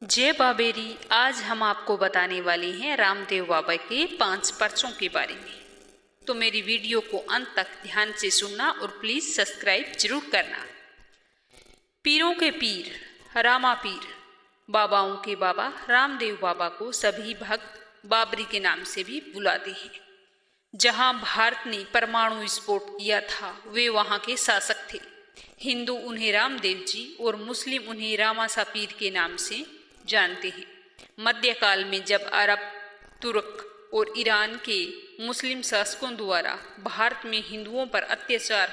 जय बाबेरी। आज हम आपको बताने वाले हैं रामदेव बाबा के 5 पर्चों के बारे में। तो मेरी वीडियो को अंत तक ध्यान से सुनना और प्लीज सब्सक्राइब जरूर करना। पीरों के पीर रामा पीर, बाबाओं के बाबा रामदेव बाबा को सभी भक्त बाबरी के नाम से भी बुलाते हैं। जहां भारत ने परमाणु विस्फोट किया था वे वहां के शासक थे। हिंदू उन्हें रामदेव जी और मुस्लिम उन्हें रामासा पीर के नाम से जानते हैं। मध्यकाल में जब अरब, तुर्क और ईरान के मुस्लिम शासकों द्वारा भारत में हिंदुओं पर अत्याचार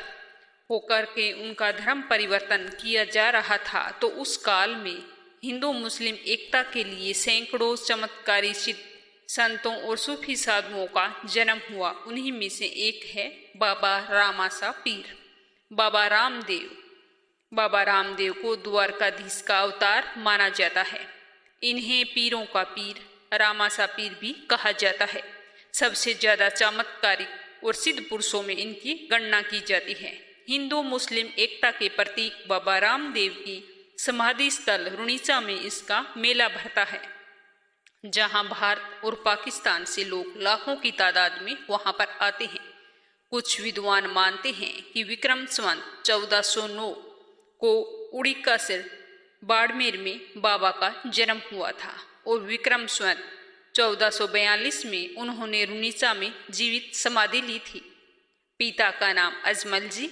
होकर के उनका धर्म परिवर्तन किया जा रहा था, तो उस काल में हिंदू मुस्लिम एकता के लिए सैकड़ों चमत्कारी संतों और सूफी साधुओं का जन्म हुआ। उन्हीं में से एक है बाबा रामासा पीर। बाबा रामदेव को द्वारकाधीश का अवतार माना जाता है। इन्हें पीरों का पीर, रामासा पीर भी कहा जाता है। सबसे ज्यादा चमत्कारिक और सिद्ध पुरुषों में इनकी गणना की जाती है। हिंदू मुस्लिम एकता के प्रतीक बाबा रामदेव की समाधि स्थल रुणीचा में इसका मेला भरता है, जहां भारत और पाकिस्तान से लोग लाखों की तादाद में वहां पर आते हैं। कुछ विद्वान मानते हैं कि विक्रम संवत 1409 को उड़ीका से बाड़मेर में बाबा का जन्म हुआ था और विक्रम संवत 1442 में उन्होंने रुणीचा में जीवित समाधि ली थी। पिता का नाम अजमल जी,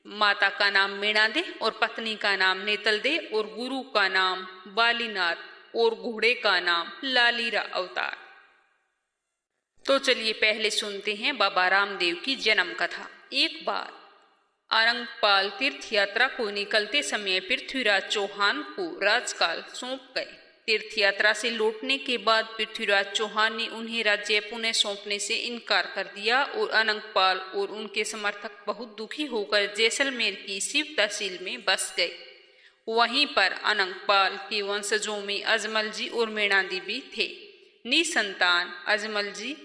माता का नाम मीणादे और पत्नी का नाम नेतलदे और गुरु का नाम बालीनाथ और घोड़े का नाम लालीरा अवतार। तो चलिए पहले सुनते हैं बाबा रामदेव की जन्म कथा। एक बार औरंगपाल तीर्थ यात्रा को निकलते समय पृथ्वीराज चौहान को राजकाल सौंप गए। तीर्थ यात्रा से लौटने के बाद पृथ्वीराज चौहान ने उन्हें राज्य पुनः सौंपने से इनकार कर दिया और औरंगपाल और उनके समर्थक बहुत दुखी होकर जैसलमेर की शिव तहसील में बस गए। वहीं पर औरंगपाल के वंशजों में अजमल जी और मीणादी भी थे। निसंतान अजमल जी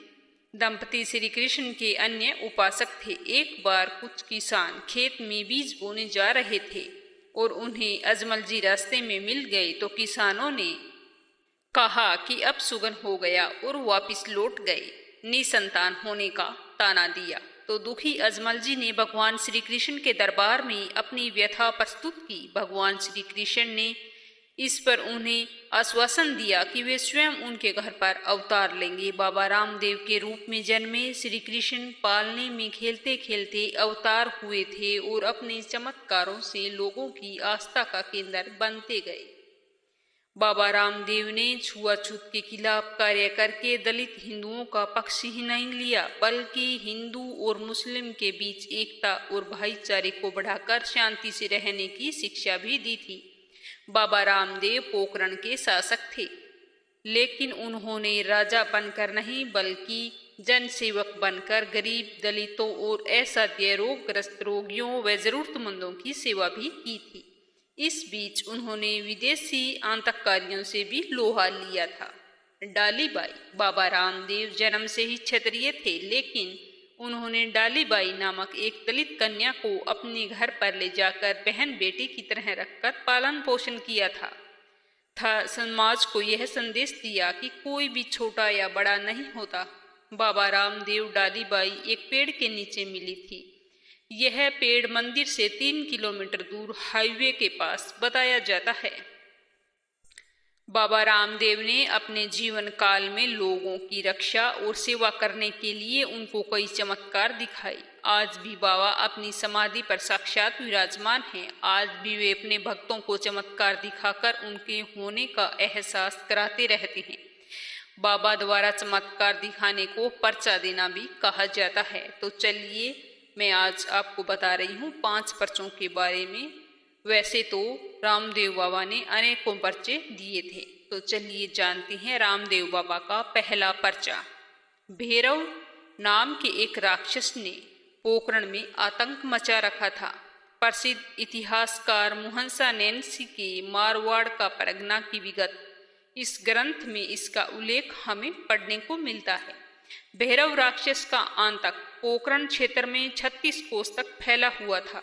दंपति श्री कृष्ण के अन्य उपासक थे। एक बार कुछ किसान खेत में बीज बोने जा रहे थे और उन्हें अजमल जी रास्ते में मिल गए, तो किसानों ने कहा कि अब सुगन हो गया और वापस लौट गए। निसंतान होने का ताना दिया तो दुखी अजमल जी ने भगवान श्री कृष्ण के दरबार में अपनी व्यथा प्रस्तुत की। भगवान श्री कृष्ण ने इस पर उन्हें आश्वासन दिया कि वे स्वयं उनके घर पर अवतार लेंगे। बाबा रामदेव के रूप में जन्मे श्री कृष्ण पालने में खेलते खेलते अवतार हुए थे और अपने चमत्कारों से लोगों की आस्था का केंद्र बनते गए। बाबा रामदेव ने छुआछूत के खिलाफ कार्य करके दलित हिंदुओं का पक्ष ही नहीं लिया, बल्कि हिंदू और मुस्लिम के बीच एकता और भाईचारे को बढ़ाकर शांति से रहने की शिक्षा भी दी थी। बाबा रामदेव पोखरण के शासक थे, लेकिन उन्होंने राजा बनकर नहीं बल्कि जनसेवक बनकर गरीब, दलितों और असाध्य रोगग्रस्त रोगियों व जरूरतमंदों की सेवा भी की थी। इस बीच उन्होंने विदेशी आतंककारियों से भी लोहा लिया था। डालीबाई बाबा रामदेव जन्म से ही क्षत्रिय थे, लेकिन उन्होंने डालीबाई नामक एक दलित कन्या को अपने घर पर ले जाकर बहन बेटी की तरह रखकर पालन पोषण किया था। समाज को यह संदेश दिया कि कोई भी छोटा या बड़ा नहीं होता। बाबा रामदेव डालीबाई एक पेड़ के नीचे मिली थी। यह पेड़ मंदिर से 3 किलोमीटर दूर हाईवे के पास बताया जाता है। बाबा रामदेव ने अपने जीवन काल में लोगों की रक्षा और सेवा करने के लिए उनको कई चमत्कार दिखाए। आज भी बाबा अपनी समाधि पर साक्षात विराजमान हैं। आज भी वे अपने भक्तों को चमत्कार दिखाकर उनके होने का एहसास कराते रहते हैं। बाबा द्वारा चमत्कार दिखाने को पर्चा देना भी कहा जाता है। तो चलिए मैं आज आपको बता रही हूँ 5 पर्चों के बारे में। वैसे तो रामदेव बाबा ने अनेकों पर्चे दिए थे, तो चलिए जानते हैं रामदेव बाबा का पहला पर्चा। भैरव नाम के एक राक्षस ने पोखरण में आतंक मचा रखा था। प्रसिद्ध इतिहासकार मुहंसा नैन्सी के मारवाड़ का परगना की विगत इस ग्रंथ में इसका उल्लेख हमें पढ़ने को मिलता है। भैरव राक्षस का आतंक पोखरण क्षेत्र में 36 कोस तक फैला हुआ था।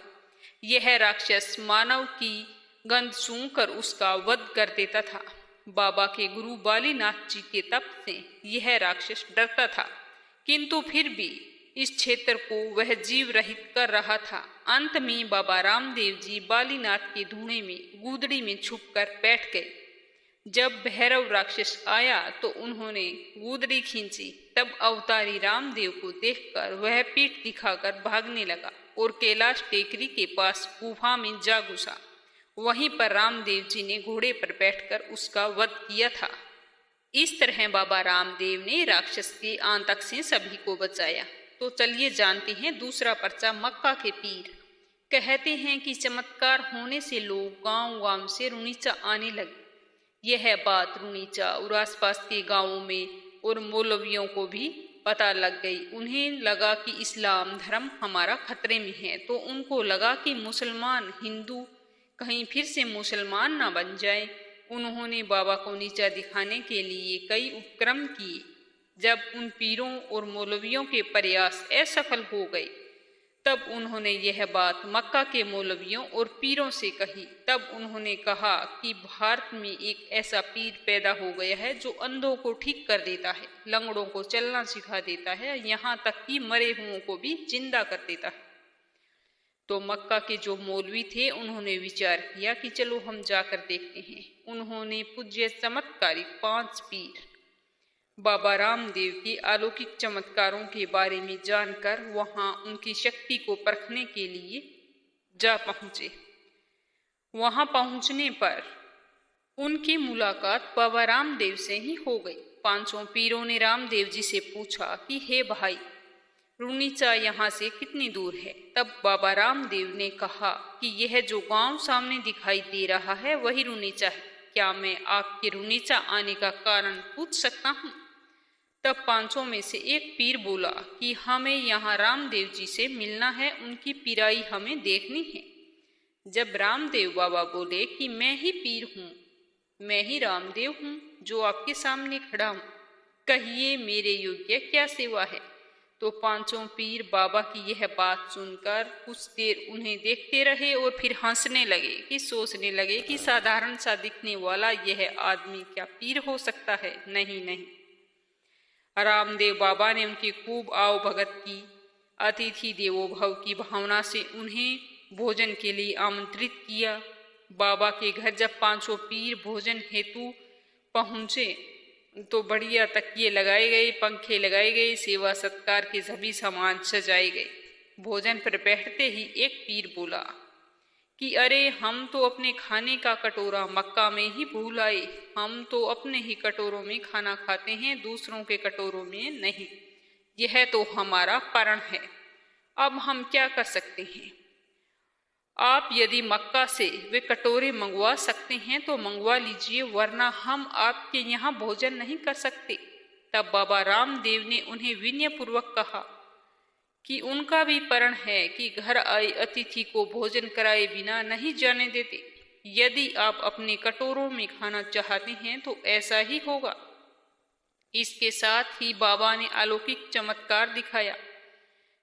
यह राक्षस मानव की गंध सूंघकर उसका वध कर देता था। बाबा के गुरु बालीनाथ जी के तप से यह राक्षस डरता था, किंतु फिर भी इस क्षेत्र को वह जीव रहित कर रहा था। अंत में बाबा रामदेव जी बालीनाथ के धुएं में गूदड़ी में छुपकर बैठ गए। जब भैरव राक्षस आया तो उन्होंने गूदड़ी खींची। तब अवतारी रामदेव को देखकर वह पीठ दिखाकर भागने लगा और कैलाश टेकरी के पास गुफा में जा घुसा। वहीं पर रामदेव जी ने घोड़े पर बैठकर उसका वध किया था। इस तरह बाबा रामदेव ने राक्षस के आतंक से सभी को बचाया। तो चलिए जानते हैं दूसरा पर्चा, मक्का के पीर। कहते हैं कि चमत्कार होने से लोग गांव-गांव से रुनीचा आने लगे। यह बात रुनीचा और आसपास के गांवों में और मौलवियों को भी पता लग गई। उन्हें लगा कि इस्लाम धर्म हमारा खतरे में है, तो उनको लगा कि मुसलमान हिंदू कहीं फिर से मुसलमान ना बन जाए। उन्होंने बाबा को नीचा दिखाने के लिए कई उपक्रम किए। जब उन पीरों और मौलवियों के प्रयास असफल हो गए, तब उन्होंने यह बात मक्का के मौलवियों और पीरों से कही। तब उन्होंने कहा कि भारत में एक ऐसा पीर पैदा हो गया है जो अंधों को ठीक कर देता है, लंगड़ों को चलना सिखा देता है, यहाँ तक कि मरे हुओं को भी जिंदा कर देता है। तो मक्का के जो मौलवी थे उन्होंने विचार किया कि चलो हम जाकर देखते हैं। उन्होंने पूज्य चमत्कारिक 5 पीर बाबा रामदेव के अलौकिक चमत्कारों के बारे में जानकर वहां उनकी शक्ति को परखने के लिए जा पहुंचे। वहां पहुंचने पर उनकी मुलाकात बाबा रामदेव से ही हो गई। 5 पीरों ने रामदेव जी से पूछा कि हे भाई, रुनीचा यहाँ से कितनी दूर है? तब बाबा रामदेव ने कहा कि यह जो गांव सामने दिखाई दे रहा है वही रुनीचा है। क्या मैं आपके रुनीचा आने का कारण पूछ सकता हूँ? तब 5 में से एक पीर बोला कि हमें यहाँ रामदेव जी से मिलना है, उनकी पीराई हमें देखनी है। जब रामदेव बाबा बोले कि मैं ही पीर हूँ, मैं ही रामदेव हूँ जो आपके सामने खड़ा हूँ, कहिए मेरे योग्य क्या सेवा है? तो 5 पीर बाबा की यह बात सुनकर कुछ देर उन्हें देखते रहे और फिर हंसने लगे कि सोचने लगे कि साधारण सा दिखने वाला यह आदमी क्या पीर हो सकता है? नहीं नहीं। रामदेव बाबा ने उनकी खूब आओ भगत की। अतिथि देवो भव की भावना से उन्हें भोजन के लिए आमंत्रित किया। बाबा के घर जब 5 पीर भोजन हेतु पहुँचे तो बढ़िया तकिए लगाए गए, पंखे लगाए गए, सेवा सत्कार के सभी सामान सजाए गए। भोजन पर बैठते ही एक पीर बोला कि अरे, हम तो अपने खाने का कटोरा मक्का में ही भूल आए। हम तो अपने ही कटोरों में खाना खाते हैं, दूसरों के कटोरों में नहीं। यह तो हमारा परण है। अब हम क्या कर सकते हैं? आप यदि मक्का से वे कटोरे मंगवा सकते हैं तो मंगवा लीजिए, वरना हम आपके यहाँ भोजन नहीं कर सकते। तब बाबा रामदेव ने उन्हें विनयपूर्वक कहा कि उनका भी परण है कि घर आए अतिथि को भोजन कराए बिना नहीं जाने देते। यदि आप अपने कटोरों में खाना चाहते हैं तो ऐसा ही होगा। इसके साथ ही बाबा ने अलौकिक चमत्कार दिखाया।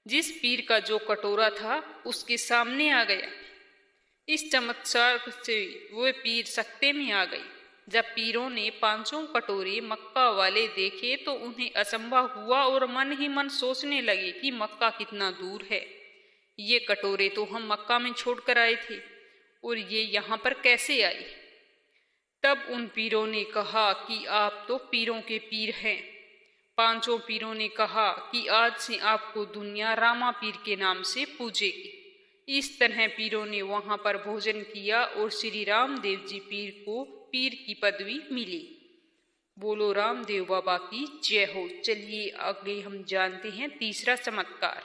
जिस पीर का जो कटोरा था उसके सामने आ गया। इस चमत्कार से वे पीर सकते में आ गई। जब पीरों ने 5 कटोरे मक्का वाले देखे तो उन्हें असंभव हुआ और मन ही मन सोचने लगे कि मक्का कितना दूर है। ये कटोरे तो हम मक्का में छोड़कर आए थे और ये यहाँ पर कैसे आए? तब उन पीरों ने कहा कि आप तो पीरों के पीर हैं। 5 पीरों ने कहा कि आज से आपको दुनिया रामा पीर के नाम से पूजेगी। इस तरह पीरों ने वहां पर भोजन किया और श्री रामदेव जी पीर को पीर की पदवी मिली। बोलो रामदेव बाबा की जय हो। चलिए आगे हम जानते हैं तीसरा चमत्कार।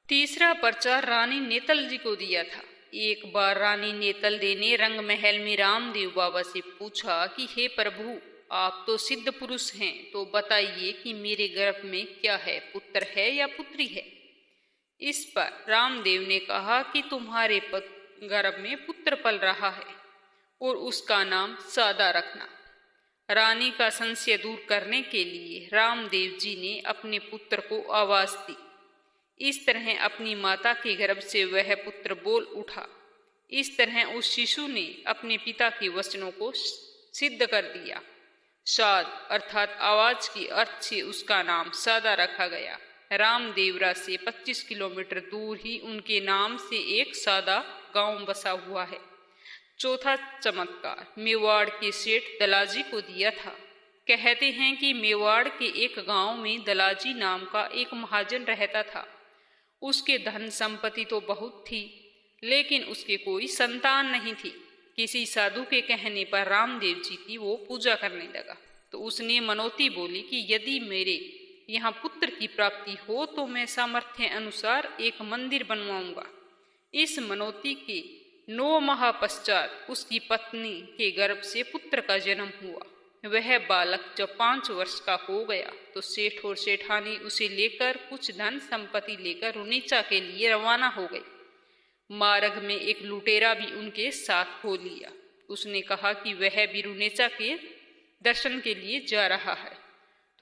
तीसरा पर्चा रानी नेतल जी को दिया था। एक बार रानी नेतल दे ने रंग महल में रामदेव बाबा से पूछा कि हे प्रभु, आप तो सिद्ध पुरुष हैं, तो बताइए कि मेरे गर्भ में क्या है, पुत्र है या पुत्री है? इस पर रामदेव ने कहा कि तुम्हारे गर्भ में पुत्र पल रहा है और उसका नाम सादा रखना। रानी का संशय दूर करने के लिए रामदेव जी ने अपने पुत्र को आवाज दी। इस तरह अपनी माता के गर्भ से वह पुत्र बोल उठा। इस तरह उस शिशु ने अपने पिता के वचनों को सिद्ध कर दिया। साद अर्थात आवाज के अर्थ से उसका नाम सादा रखा गया। रामदेवरा से 25 किलोमीटर दूर ही उनके नाम से एक सादा गांव बसा हुआ है। चौथा चमत्कार मेवाड़ के सेठ दलाजी को दिया था। कहते हैं कि मेवाड़ के एक गांव में दलाजी नाम का एक महाजन रहता था। उसके धन संपत्ति तो बहुत थी, लेकिन उसके कोई संतान नहीं थी। किसी साधु के कहने पर रामदेव जी की वो पूजा करने लगा, तो उसने मनौती बोली कि यदि मेरे यहाँ पुत्र की प्राप्ति हो तो मैं सामर्थ्य अनुसार एक मंदिर बनवाऊंगा। इस मनौती के 9 माह पश्चात उसकी पत्नी के गर्भ से पुत्र का जन्म हुआ। वह बालक जब 5 वर्ष का हो गया तो सेठ और सेठानी उसे लेकर कुछ धन संपत्ति लेकर रुनीचा के लिए रवाना हो गए। मार्ग में एक लुटेरा भी उनके साथ हो लिया। उसने कहा कि वह भी रुनीचा के दर्शन के लिए जा रहा है।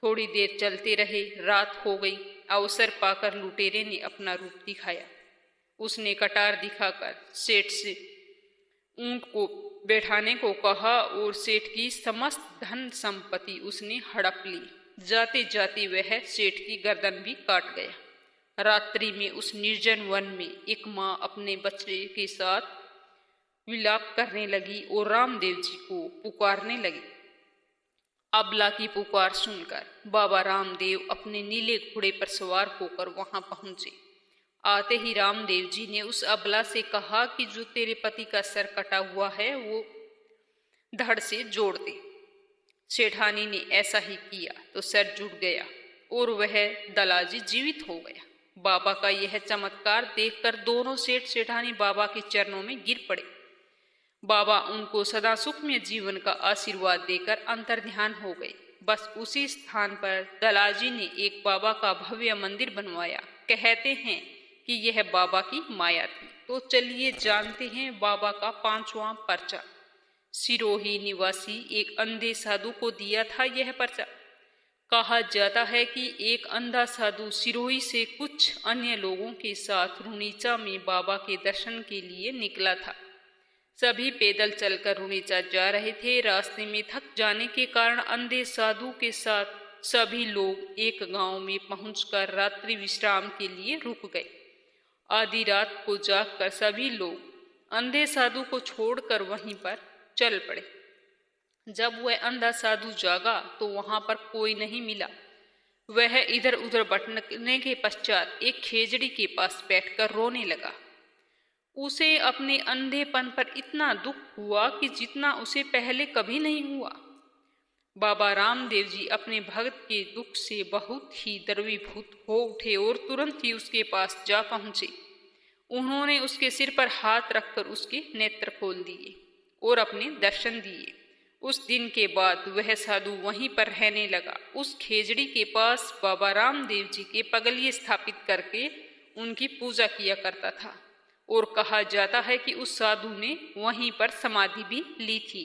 थोड़ी देर चलते रहे, रात हो गई। अवसर पाकर लुटेरे ने अपना रूप दिखाया। उसने कटार दिखाकर सेठ से ऊंट को बैठाने को कहा और सेठ की समस्त धन संपत्ति उसने हड़प ली। जाते जाते वह सेठ की गर्दन भी काट गया। रात्रि में उस निर्जन वन में एक माँ अपने बच्चे के साथ विलाप करने लगी और रामदेव जी को पुकारने लगी। अबला की पुकार सुनकर बाबा रामदेव अपने नीले घोड़े पर सवार होकर वहां पहुंचे। आते ही रामदेव जी ने उस अबला से कहा कि जो तेरे पति का सर कटा हुआ है वो धड़ से जोड़ दे। सेठानी ने ऐसा ही किया तो सर जुड़ गया और वह दलाजी जीवित हो गया। बाबा का यह चमत्कार देखकर दोनों सेठ सेठानी बाबा के चरणों में गिर पड़े। बाबा उनको सदा सुखमय जीवन का आशीर्वाद देकर अंतर्ध्यान हो गए। बस उसी स्थान पर दलाजी ने एक बाबा का भव्य मंदिर बनवाया। कहते हैं कि यह बाबा की माया थी। तो चलिए जानते हैं बाबा का 5वां पर्चा। सिरोही निवासी एक अंधे साधु को दिया था यह पर्चा। कहा जाता है कि एक अंधा साधु सिरोही से कुछ अन्य लोगों के साथ रुनीचा में बाबा के दर्शन के लिए निकला था। सभी पैदल चलकर रुनीचा जा रहे थे। रास्ते में थक जाने के कारण अंधे साधु के साथ सभी लोग एक गांव में पहुंचकर रात्रि विश्राम के लिए रुक गए। आधी रात को जागकर सभी लोग अंधे साधु को छोड़कर वहीं पर चल पड़े। जब वह अंधा साधु जागा तो वहां पर कोई नहीं मिला। वह इधर उधर भटकने के पश्चात एक खेजड़ी के पास बैठकर रोने लगा। उसे अपने अंधेपन पर इतना दुख हुआ कि जितना उसे पहले कभी नहीं हुआ। बाबा रामदेव जी अपने भक्त के दुख से बहुत ही द्रवीभूत हो उठे और तुरंत ही उसके पास जा पहुंचे। उन्होंने उसके सिर पर हाथ रखकर उसके नेत्र खोल दिए और अपने दर्शन दिए। उस दिन के बाद वह साधु वहीं पर रहने लगा। उस खेजड़ी के पास बाबा रामदेव जी के पगलिये स्थापित करके उनकी पूजा किया करता था और कहा जाता है कि उस साधु ने वहीं पर समाधि भी ली थी।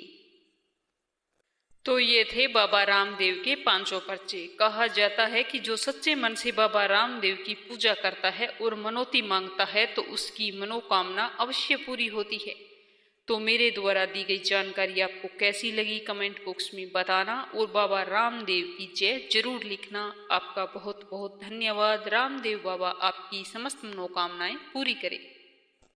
तो ये थे बाबा रामदेव के 5 पर्चे। कहा जाता है कि जो सच्चे मन से बाबा रामदेव की पूजा करता है और मनौती मांगता है तो उसकी मनोकामना अवश्य पूरी होती है। तो मेरे द्वारा दी गई जानकारी आपको कैसी लगी कमेंट बॉक्स में बताना और बाबा रामदेव की जय जरूर लिखना। आपका बहुत बहुत धन्यवाद। रामदेव बाबा आपकी समस्त मनोकामनाएं पूरी करें।